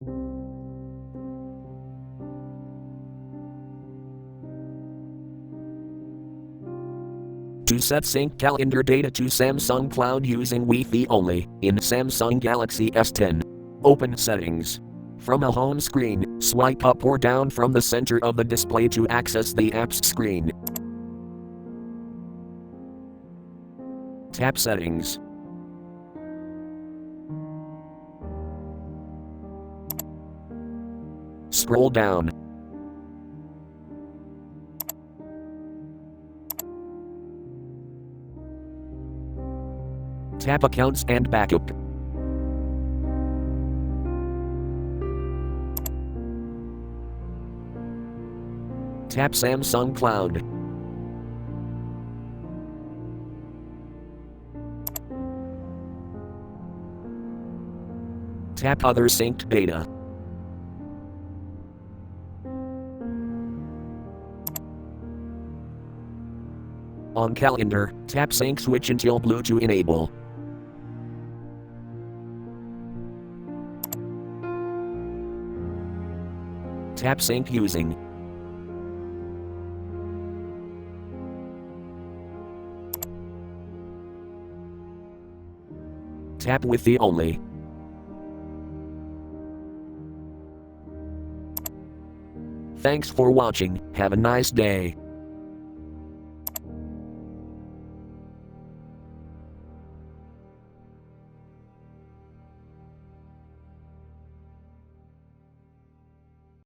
To set sync calendar data to Samsung Cloud using Wi-Fi only, in Samsung Galaxy S10. Open Settings. From a home screen, swipe up or down from the center of the display to access the apps screen. Tap Settings. Scroll down. Tap Accounts and Backup. Tap Samsung Cloud. Tap Other Synced Data. On Calendar, tap Sync Switch until blue to enable. Tap Sync using. Tap Wi-Fi only. Thanks for watching, have a nice day.